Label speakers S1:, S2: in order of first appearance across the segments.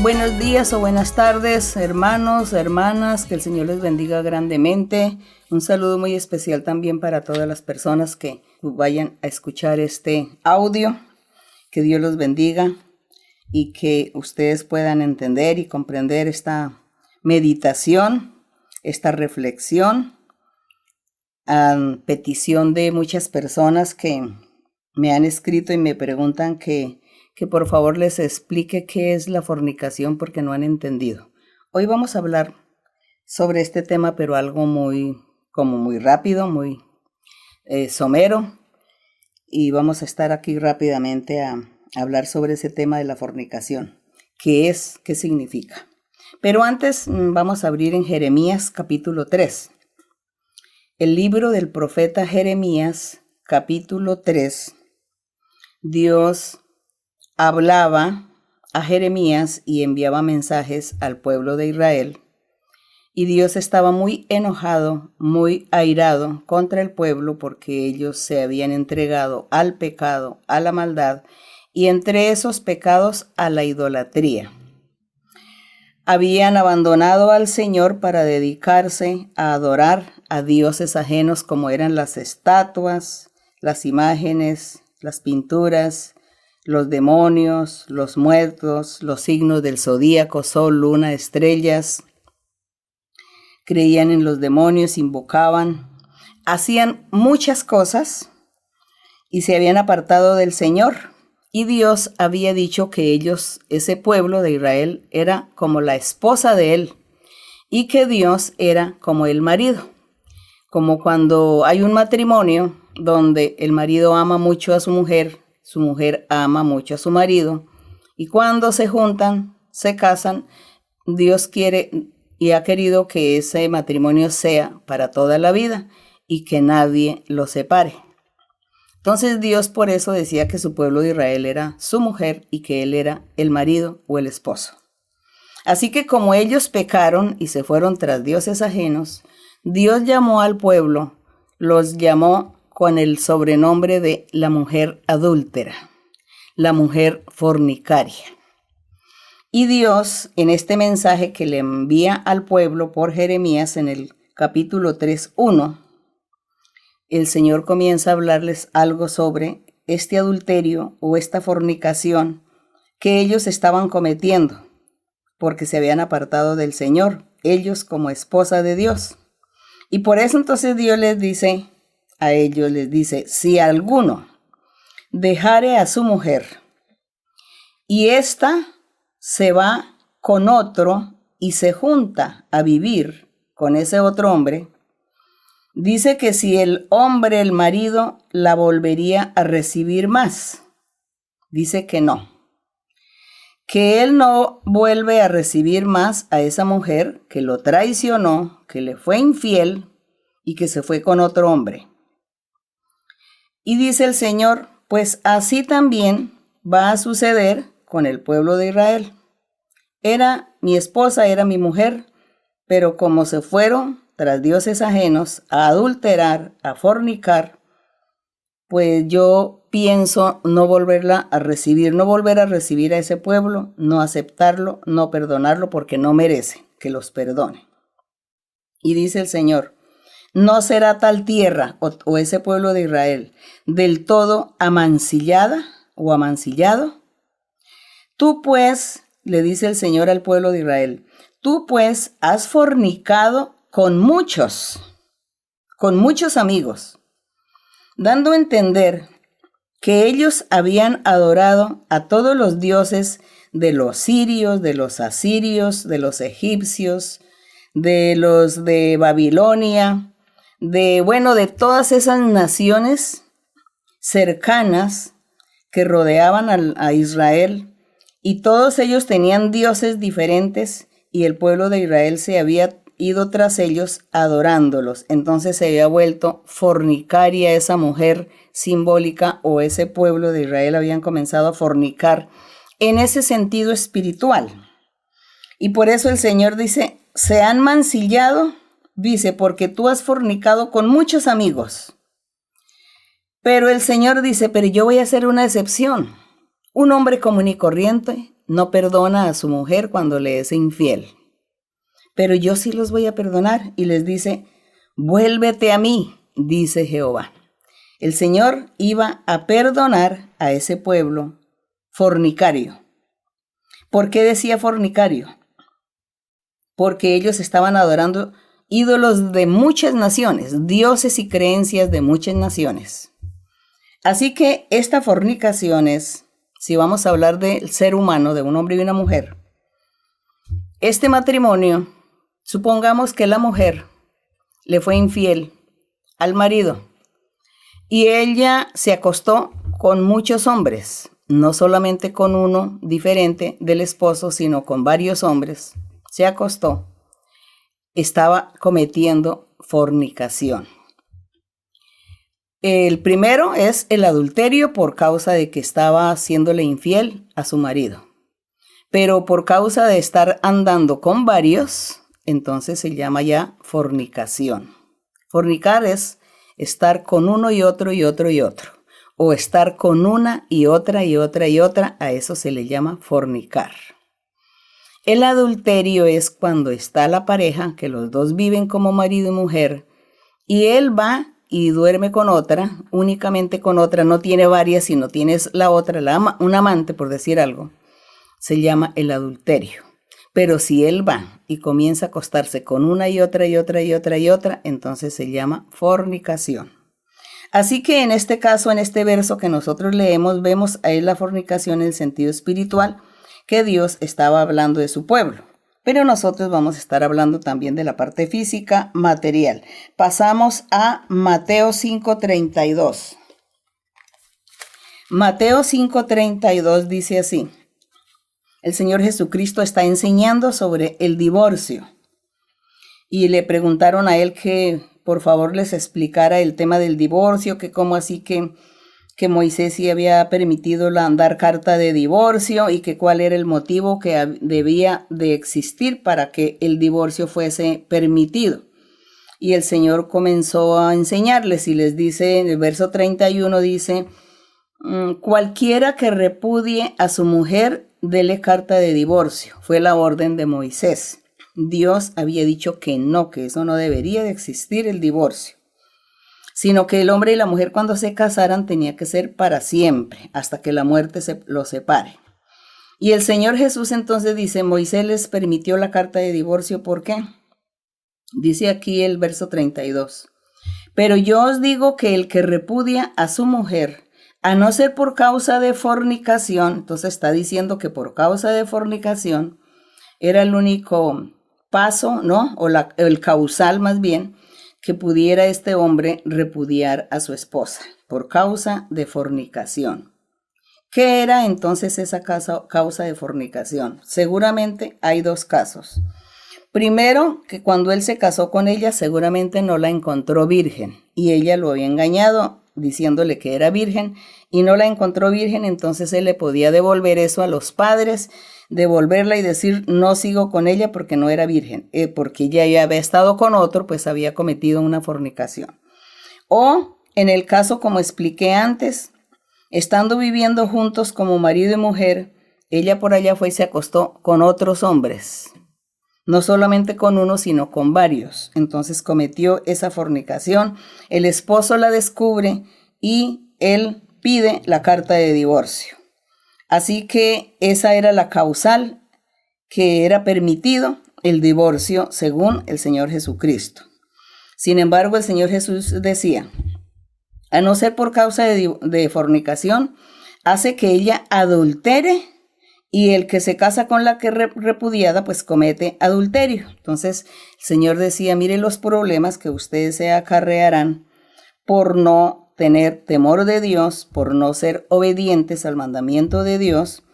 S1: Buenos días o buenas tardes, hermanos, hermanas, que el Señor les bendiga grandemente. Un saludo muy especial también para todas las personas que vayan a escuchar este audio. Que Dios los bendiga y que ustedes puedan entender y comprender esta meditación, esta reflexión, a petición de muchas personas que me han escrito y me preguntan que por favor les explique qué es la fornicación porque no han entendido. Hoy vamos a hablar sobre este tema, pero algo muy rápido, muy somero, y vamos a estar aquí rápidamente a hablar sobre ese tema de la fornicación. ¿Qué es? ¿Qué significa? Pero antes vamos a abrir en Jeremías capítulo 3. El libro del profeta Jeremías capítulo 3. Dios hablaba a Jeremías y enviaba mensajes al pueblo de Israel. Y Dios estaba muy enojado, muy airado contra el pueblo porque ellos se habían entregado al pecado, a la maldad, y entre esos pecados a la idolatría. Habían abandonado al Señor para dedicarse a adorar a dioses ajenos como eran las estatuas, las imágenes, las pinturas, los demonios, los muertos, los signos del zodíaco, sol, luna, estrellas. Creían en los demonios, invocaban, hacían muchas cosas y se habían apartado del Señor. Y Dios había dicho que ellos, ese pueblo de Israel, era como la esposa de él y que Dios era como el marido. Como cuando hay un matrimonio donde el marido ama mucho a su mujer ama mucho a su marido, y cuando se juntan, se casan, Dios quiere y ha querido que ese matrimonio sea para toda la vida y que nadie lo separe. Entonces Dios por eso decía que su pueblo de Israel era su mujer y que él era el marido o el esposo. Así que como ellos pecaron y se fueron tras dioses ajenos, Dios llamó al pueblo, los llamó con el sobrenombre de la mujer adúltera, la mujer fornicaria. Y Dios, en este mensaje que le envía al pueblo por Jeremías en el capítulo 3:1, el Señor comienza a hablarles algo sobre este adulterio o esta fornicación que ellos estaban cometiendo, porque se habían apartado del Señor, ellos como esposa de Dios. Y por eso entonces Dios les dice, a ellos les dice, si alguno dejare a su mujer y ésta se va con otro y se junta a vivir con ese otro hombre, dice que si el hombre, el marido, la volvería a recibir más. Dice que no. Que él no vuelve a recibir más a esa mujer que lo traicionó, que le fue infiel y que se fue con otro hombre. Y dice el Señor, pues así también va a suceder con el pueblo de Israel. Era mi esposa, era mi mujer, pero como se fueron tras dioses ajenos a adulterar, a fornicar, pues yo pienso no volverla a recibir, no volver a recibir a ese pueblo, no aceptarlo, no perdonarlo, porque no merece que los perdone. Y dice el Señor, no será tal tierra o ese pueblo de Israel del todo amancillada o amancillado. Tú pues, le dice el Señor al pueblo de Israel, tú pues has fornicado con muchos amigos, dando a entender que ellos habían adorado a todos los dioses de los sirios, de los asirios, de los egipcios, de los de Babilonia, de todas esas naciones cercanas que rodeaban a Israel, y todos ellos tenían dioses diferentes y el pueblo de Israel se había ido tras ellos adorándolos. Entonces se había vuelto fornicaria esa mujer simbólica, o ese pueblo de Israel habían comenzado a fornicar en ese sentido espiritual. Y por eso el Señor dice, se han mancillado dice, porque tú has fornicado con muchos amigos. Pero el Señor dice, pero yo voy a hacer una excepción. Un hombre común y corriente no perdona a su mujer cuando le es infiel. Pero yo sí los voy a perdonar. Y les dice, vuélvete a mí, dice Jehová. El Señor iba a perdonar a ese pueblo fornicario. ¿Por qué decía fornicario? Porque ellos estaban adorando ídolos de muchas naciones, dioses y creencias de muchas naciones. Así que esta fornicación es, si vamos a hablar del ser humano, de un hombre y una mujer, este matrimonio, supongamos que la mujer le fue infiel al marido y ella se acostó con muchos hombres, no solamente con uno diferente del esposo, sino con varios hombres. Se acostó, estaba cometiendo fornicación. El primero es el adulterio por causa de que estaba haciéndole infiel a su marido. Pero por causa de estar andando con varios, entonces se llama ya fornicación. Fornicar es estar con uno y otro y otro y otro. O estar con una y otra y otra y otra, a eso se le llama fornicar. El adulterio es cuando está la pareja, que los dos viven como marido y mujer, y él va y duerme con otra, únicamente con otra, no tiene varias, sino tienes la otra, un amante, por decir algo, se llama el adulterio. Pero si él va y comienza a acostarse con una y otra y otra y otra y otra, entonces se llama fornicación. Así que en este caso, en este verso que nosotros leemos, vemos ahí la fornicación en el sentido espiritual, que Dios estaba hablando de su pueblo. Pero nosotros vamos a estar hablando también de la parte física, material. Pasamos a Mateo 5:32. Mateo 5:32 dice así. El Señor Jesucristo está enseñando sobre el divorcio. Y le preguntaron a él que por favor les explicara el tema del divorcio, que cómo así que Moisés sí había permitido dar carta de divorcio y que cuál era el motivo que debía de existir para que el divorcio fuese permitido. Y el Señor comenzó a enseñarles y les dice, en el verso 31 dice, cualquiera que repudie a su mujer, dele carta de divorcio. Fue la orden de Moisés. Dios había dicho que no, que eso no debería de existir el divorcio, sino que el hombre y la mujer cuando se casaran tenía que ser para siempre, hasta que la muerte los separe. Y el Señor Jesús entonces dice, Moisés les permitió la carta de divorcio, ¿por qué? Dice aquí el verso 32, pero yo os digo que el que repudia a su mujer, a no ser por causa de fornicación, entonces está diciendo que por causa de fornicación era el único paso, ¿no? O el causal más bien, que pudiera este hombre repudiar a su esposa por causa de fornicación. ¿Qué era entonces esa causa de fornicación? Seguramente hay dos casos. Primero, que cuando él se casó con ella seguramente no la encontró virgen y ella lo había engañado diciéndole que era virgen y no la encontró virgen, entonces él le podía devolver eso a los padres, devolverla y decir no sigo con ella porque no era virgen, porque ella ya había estado con otro, pues había cometido una fornicación. O en el caso como expliqué antes, estando viviendo juntos como marido y mujer, ella por allá fue y se acostó con otros hombres, no solamente con uno sino con varios, entonces cometió esa fornicación, el esposo la descubre y él pide la carta de divorcio. Así que esa era la causal que era permitido el divorcio según el Señor Jesucristo. Sin embargo, el Señor Jesús decía, a no ser por causa de fornicación, hace que ella adultere y el que se casa con la que repudiada, pues comete adulterio. Entonces, el Señor decía, mire los problemas que ustedes se acarrearán por no tener temor de Dios, por no ser obedientes al mandamiento de Dios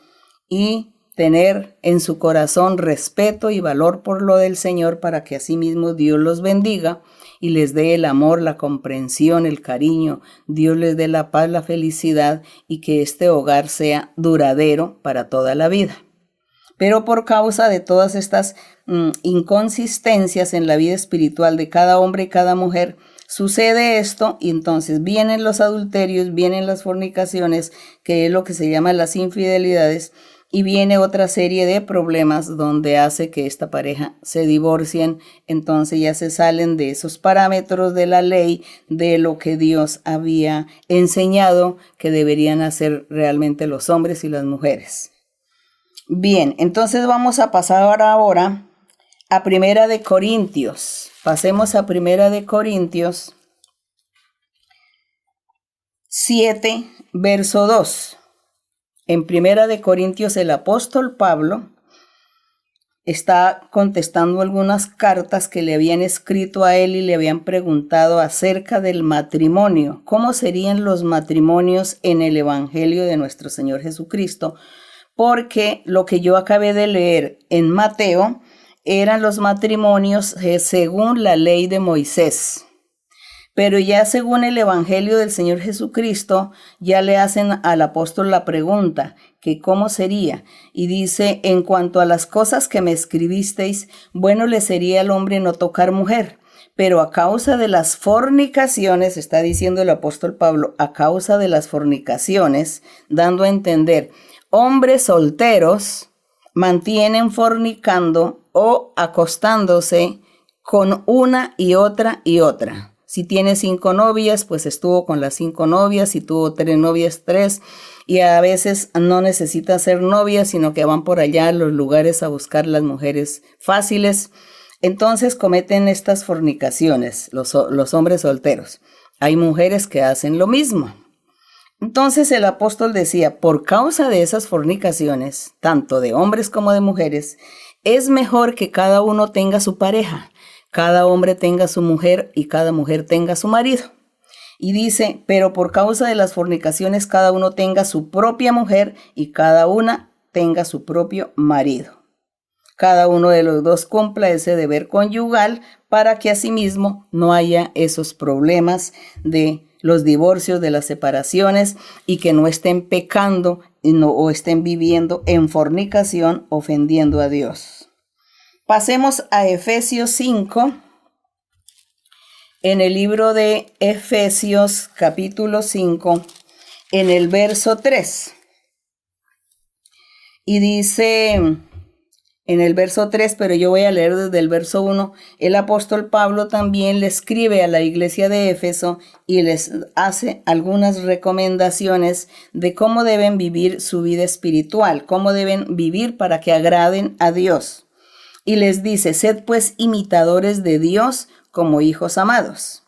S1: y tener en su corazón respeto y valor por lo del Señor para que asimismo Dios los bendiga y les dé el amor, la comprensión, el cariño, Dios les dé la paz, la felicidad y que este hogar sea duradero para toda la vida. Pero por causa de todas estas inconsistencias en la vida espiritual de cada hombre y cada mujer, sucede esto y entonces vienen los adulterios, vienen las fornicaciones, que es lo que se llama las infidelidades, y viene otra serie de problemas donde hace que esta pareja se divorcien. Entonces ya se salen de esos parámetros de la ley, de lo que Dios había enseñado que deberían hacer realmente los hombres y las mujeres. Bien, entonces vamos a pasar ahora a Primera de Corintios. Pasemos a Primera de Corintios 7, verso 2. En Primera de Corintios el apóstol Pablo está contestando algunas cartas que le habían escrito a él y le habían preguntado acerca del matrimonio. ¿Cómo serían los matrimonios en el Evangelio de nuestro Señor Jesucristo? Porque lo que yo acabé de leer en Mateo eran los matrimonios según la ley de Moisés. Pero ya según el Evangelio del Señor Jesucristo, ya le hacen al apóstol la pregunta, que cómo sería. Y dice, en cuanto a las cosas que me escribisteis, bueno le sería al hombre no tocar mujer. Pero a causa de las fornicaciones, está diciendo el apóstol Pablo, a causa de las fornicaciones, dando a entender, hombres solteros mantienen fornicando o acostándose con una y otra y otra. Si tiene 5 novias, pues estuvo con las 5 novias. Si tuvo 3 novias, 3. Y a veces no necesita ser novia, sino que van por allá a los lugares a buscar las mujeres fáciles. Entonces cometen estas fornicaciones, los hombres solteros. Hay mujeres que hacen lo mismo. Entonces el apóstol decía, por causa de esas fornicaciones, tanto de hombres como de mujeres, es mejor que cada uno tenga su pareja. Cada hombre tenga su mujer y cada mujer tenga su marido. Y dice, pero por causa de las fornicaciones cada uno tenga su propia mujer y cada una tenga su propio marido. Cada uno de los dos cumpla ese deber conyugal para que asimismo no haya esos problemas de los divorcios, de las separaciones y que no estén pecando o estén viviendo en fornicación ofendiendo a Dios. Pasemos a Efesios 5, en el libro de Efesios capítulo 5, en el verso 3. Y dice en el verso 3, pero yo voy a leer desde el verso 1, el apóstol Pablo también le escribe a la iglesia de Éfeso y les hace algunas recomendaciones de cómo deben vivir su vida espiritual, cómo deben vivir para que agraden a Dios. Y les dice, sed pues imitadores de Dios como hijos amados.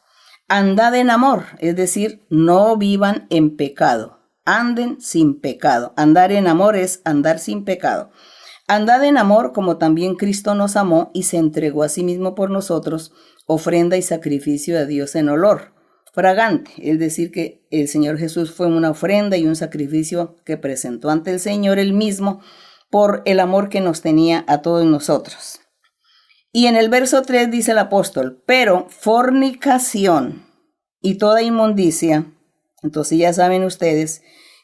S1: Andad en amor, es decir, no vivan en pecado. Anden sin pecado. Andar en amor es andar sin pecado. Andad en amor como también Cristo nos amó y se entregó a sí mismo por nosotros, ofrenda y sacrificio a Dios en olor fragante. Es decir, que el Señor Jesús fue una ofrenda y un sacrificio que presentó ante el Señor él mismo, por el amor que nos tenía a todos nosotros. Y en el verso 3 dice el apóstol, pero fornicación y toda inmundicia, entonces ya saben ustedes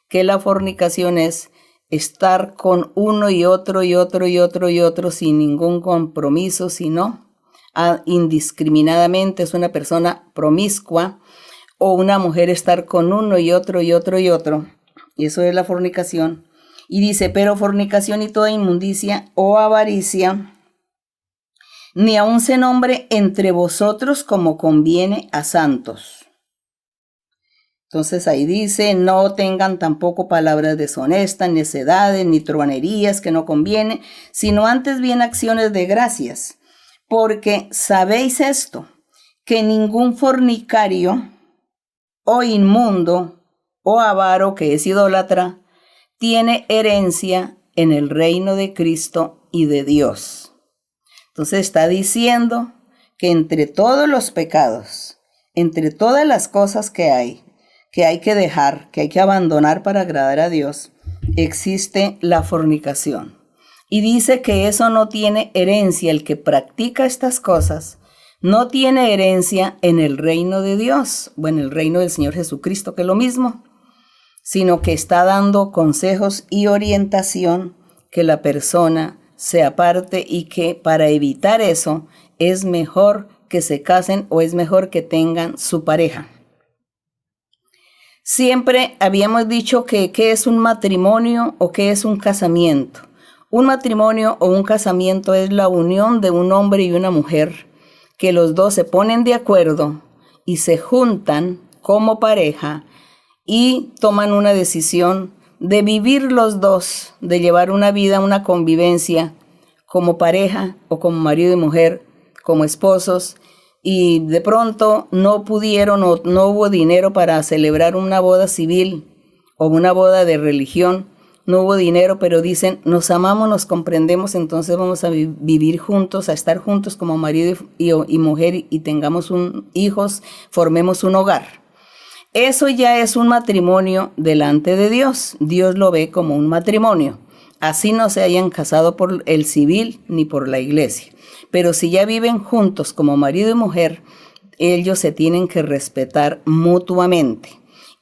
S1: que la fornicación es estar con uno y otro y otro y otro y otro sin ningún compromiso, sino indiscriminadamente es una persona promiscua, o una mujer estar con uno y otro y otro y otro, y eso es la fornicación. Y dice, pero fornicación y toda inmundicia o avaricia, ni aun se nombre entre vosotros como conviene a santos. Entonces ahí dice, no tengan tampoco palabras deshonestas, necedades, ni truanerías que no conviene, sino antes bien acciones de gracias. Porque sabéis esto, que ningún fornicario o inmundo o avaro que es idólatra, tiene herencia en el reino de Cristo y de Dios. Entonces está diciendo que entre todos los pecados, entre todas las cosas que hay que dejar, que hay que abandonar para agradar a Dios, existe la fornicación. Y dice que eso no tiene herencia, el que practica estas cosas no tiene herencia en el reino de Dios, o en el reino del Señor Jesucristo, que es lo mismo, sino que está dando consejos y orientación que la persona se aparte y que para evitar eso es mejor que se casen o es mejor que tengan su pareja. Siempre habíamos dicho que qué es un matrimonio o qué es un casamiento. Un matrimonio o un casamiento es la unión de un hombre y una mujer, que los dos se ponen de acuerdo y se juntan como pareja y toman una decisión de vivir los dos, de llevar una vida, una convivencia como pareja o como marido y mujer, como esposos, y de pronto no pudieron o no hubo dinero para celebrar una boda civil o una boda de religión, no hubo dinero, pero dicen, nos amamos, nos comprendemos, entonces vamos a vivir juntos, a estar juntos como marido y mujer y tengamos hijos, formemos un hogar. Eso ya es un matrimonio delante de Dios. Dios lo ve como un matrimonio. Así no se hayan casado por el civil ni por la iglesia. Pero si ya viven juntos como marido y mujer, ellos se tienen que respetar mutuamente.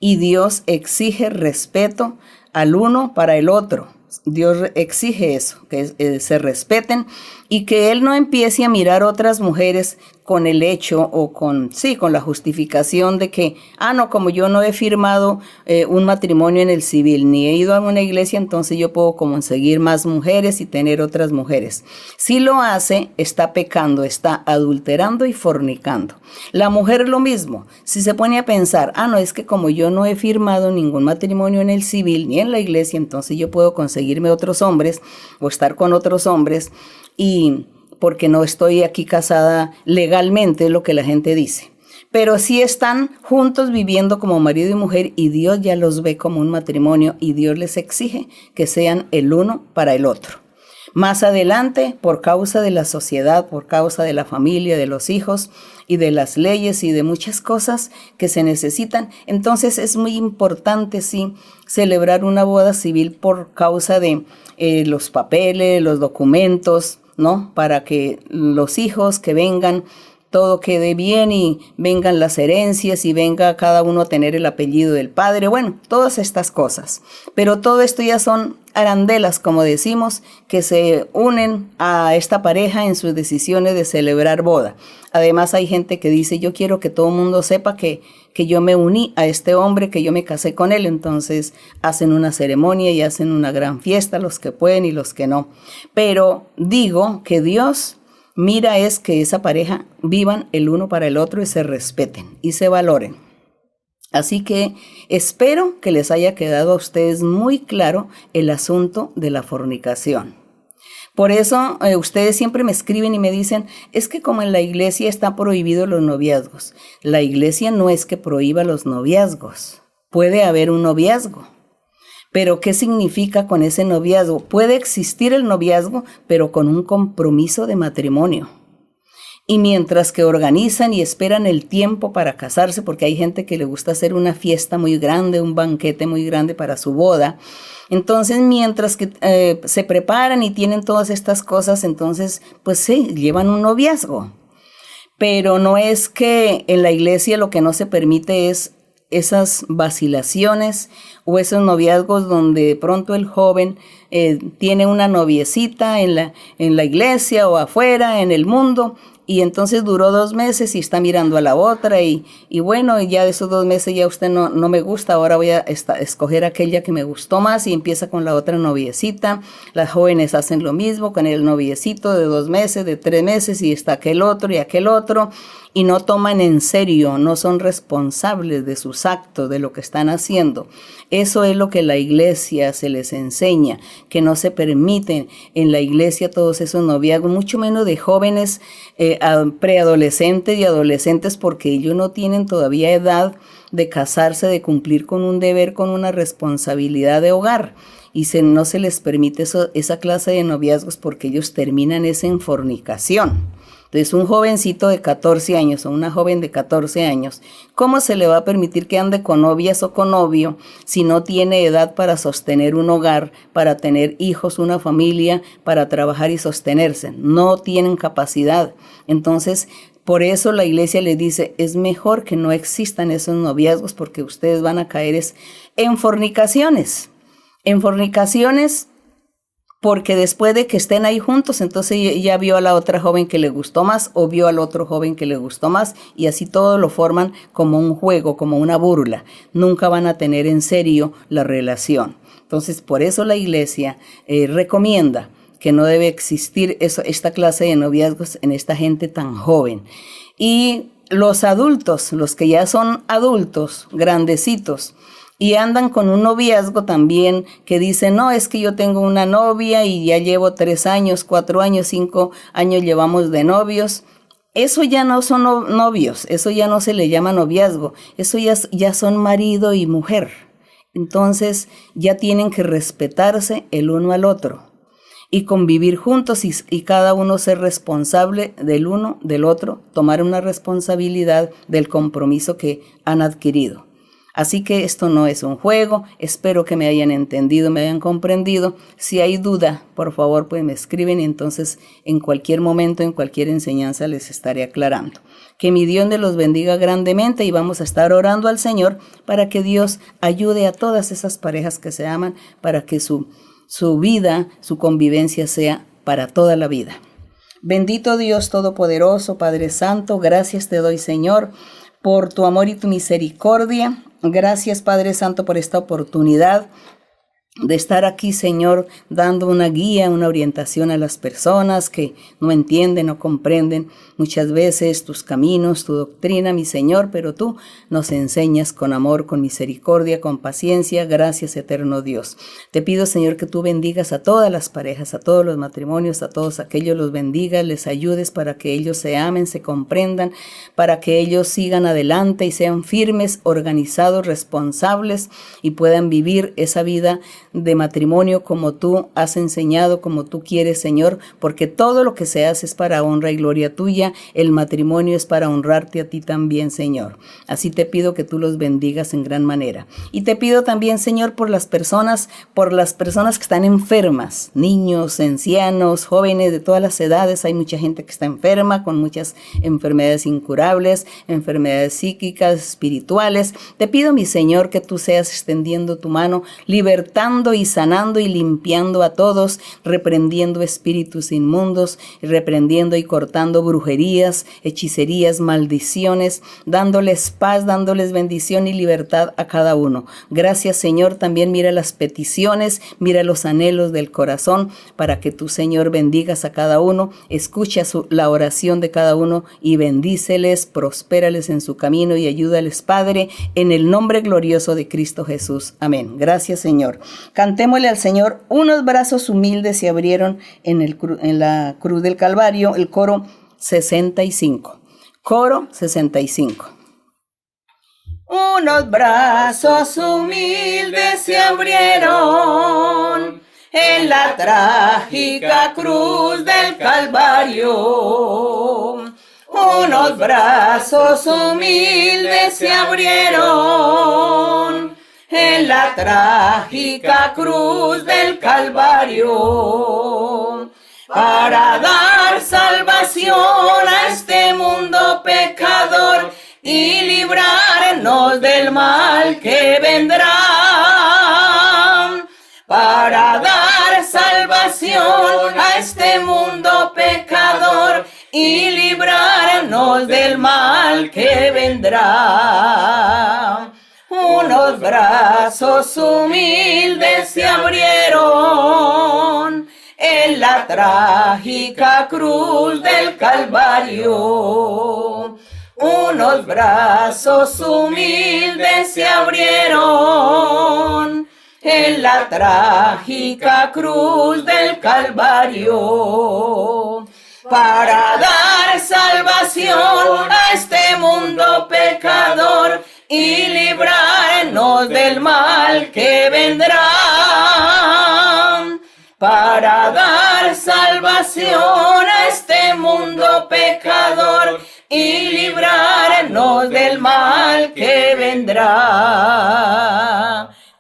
S1: Y Dios exige respeto al uno para el otro. Dios exige eso, que se respeten y que Él no empiece a mirar otras mujeres con el hecho o con la justificación de que, no, como yo no he firmado un matrimonio en el civil, ni he ido a una iglesia, entonces yo puedo conseguir más mujeres y tener otras mujeres. Si lo hace, está pecando, está adulterando y fornicando. La mujer lo mismo, si se pone a pensar, no, es que como yo no he firmado ningún matrimonio en el civil ni en la iglesia, entonces yo puedo conseguirme otros hombres o estar con otros hombres y porque no estoy aquí casada legalmente, es lo que la gente dice. Pero sí están juntos viviendo como marido y mujer y Dios ya los ve como un matrimonio y Dios les exige que sean el uno para el otro. Más adelante, por causa de la sociedad, por causa de la familia, de los hijos y de las leyes y de muchas cosas que se necesitan, entonces es muy importante, sí, celebrar una boda civil por causa de los papeles, los documentos, ¿no? Para que los hijos que vengan, todo quede bien y vengan las herencias y venga cada uno a tener el apellido del padre. Bueno, todas estas cosas. Pero todo esto ya son arandelas, como decimos, que se unen a esta pareja en sus decisiones de celebrar boda. Además hay gente que dice, yo quiero que todo el mundo sepa que yo me uní a este hombre, que yo me casé con él. Entonces hacen una ceremonia y hacen una gran fiesta, los que pueden y los que no. Pero digo que Dios mira es que esa pareja vivan el uno para el otro y se respeten y se valoren. Así que espero que les haya quedado a ustedes muy claro el asunto de la fornicación. Por eso ustedes siempre me escriben y me dicen, es que como en la iglesia está prohibido los noviazgos. La iglesia no es que prohíba los noviazgos. Puede haber un noviazgo. Pero ¿qué significa con ese noviazgo? Puede existir el noviazgo, pero con un compromiso de matrimonio. Y mientras que organizan y esperan el tiempo para casarse, porque hay gente que le gusta hacer una fiesta muy grande, un banquete muy grande para su boda, entonces mientras que se preparan y tienen todas estas cosas, entonces pues sí, llevan un noviazgo. Pero no es que en la iglesia lo que no se permite es esas vacilaciones o esos noviazgos donde de pronto el joven tiene una noviecita en la iglesia o afuera, en el mundo, y entonces duró 2 meses y está mirando a la otra y bueno, ya de esos 2 meses ya usted no me gusta, ahora voy a escoger aquella que me gustó más y empieza con la otra noviecita. Las jóvenes hacen lo mismo con el noviecito de 2 meses, de 3 meses y está aquel otro y no toman en serio, no son responsables de sus actos, de lo que están haciendo. Eso es lo que la iglesia se les enseña, que no se permiten en la iglesia todos esos noviazgos, mucho menos de jóvenes preadolescentes y adolescentes, porque ellos no tienen todavía edad de casarse, de cumplir con un deber, con una responsabilidad de hogar. Y no se les permite esa clase de noviazgos porque ellos terminan en fornicación. Entonces, un jovencito de 14 años o una joven de 14 años, ¿cómo se le va a permitir que ande con novias o con novio si no tiene edad para sostener un hogar, para tener hijos, una familia, para trabajar y sostenerse? No tienen capacidad. Entonces, por eso la iglesia les dice, es mejor que no existan esos noviazgos porque ustedes van a caer en fornicaciones. En fornicaciones porque después de que estén ahí juntos, entonces ya vio a la otra joven que le gustó más o vio al otro joven que le gustó más y así todo lo forman como un juego, como una burla. Nunca van a tener en serio la relación. Entonces, por eso la iglesia recomienda que no debe existir esta clase de noviazgos en esta gente tan joven. Y los adultos, los que ya son adultos, grandecitos, y andan con un noviazgo también que dicen, no, es que yo tengo una novia y ya llevo 3 años, 4 años, 5 años llevamos de novios. Eso ya no son novios, eso ya no se le llama noviazgo, eso ya son marido y mujer. Entonces ya tienen que respetarse el uno al otro y convivir juntos y cada uno ser responsable del uno, del otro, tomar una responsabilidad del compromiso que han adquirido. Así que esto no es un juego, espero que me hayan entendido, me hayan comprendido. Si hay duda, por favor, pues me escriben y entonces en cualquier momento, en cualquier enseñanza les estaré aclarando. Que mi Dios los bendiga grandemente y vamos a estar orando al Señor para que Dios ayude a todas esas parejas que se aman, para que su vida, su convivencia sea para toda la vida. Bendito Dios Todopoderoso, Padre Santo, gracias te doy, Señor, por tu amor y tu misericordia. Gracias, Padre Santo, por esta oportunidad de estar aquí, Señor, dando una guía, una orientación a las personas que no entienden, no comprenden muchas veces tus caminos, tu doctrina, mi Señor, pero tú nos enseñas con amor, con misericordia, con paciencia. Gracias, eterno Dios. Te pido, Señor, que tú bendigas a todas las parejas, a todos los matrimonios, a todos aquellos, los bendigas, les ayudes para que ellos se amen, se comprendan, para que ellos sigan adelante y sean firmes, organizados, responsables y puedan vivir esa vida de matrimonio como tú has enseñado, como tú quieres, Señor, porque todo lo que se hace es para honra y gloria tuya. El matrimonio es para honrarte a ti también, Señor. Así te pido que tú los bendigas en gran manera. Y te pido también, Señor, por las personas que están enfermas, niños, ancianos, jóvenes de todas las edades. Hay mucha gente que está enferma, con muchas enfermedades incurables, enfermedades psíquicas, espirituales. Te pido, mi Señor, que tú seas extendiendo tu mano, libertando y sanando y limpiando a todos, reprendiendo espíritus inmundos, reprendiendo y cortando brujerías, hechicerías, maldiciones, dándoles paz, dándoles bendición y libertad a cada uno. Gracias, Señor. También mira las peticiones, mira los anhelos del corazón, para que tú, Señor, bendigas a cada uno, escucha la oración de cada uno y bendíceles, prospérales en su camino y ayúdales, Padre, en el nombre glorioso de Cristo Jesús. Amén. Gracias, Señor. Cantémosle al Señor, unos brazos humildes se abrieron en la cruz del Calvario, el coro 65. Coro 65. Unos brazos humildes se abrieron en la trágica cruz del Calvario. Unos brazos humildes se abrieron en la trágica cruz del Calvario, para dar salvación a este mundo pecador y librarnos del mal que vendrá. Para dar salvación a este mundo pecador y librarnos del mal que vendrá. Unos brazos humildes se abrieron en la trágica cruz del Calvario. Unos brazos humildes se abrieron en la trágica cruz del Calvario, para dar salvación a este mundo pecador y librarnos del mal que vendrá. Para dar salvación a este mundo pecador y librarnos del mal que vendrá.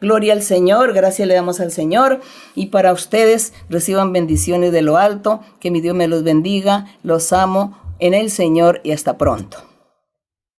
S1: Gloria al Señor, gracias le damos al Señor. Y para ustedes reciban bendiciones de lo alto. Que mi Dios me los bendiga. Los amo en el Señor y hasta pronto.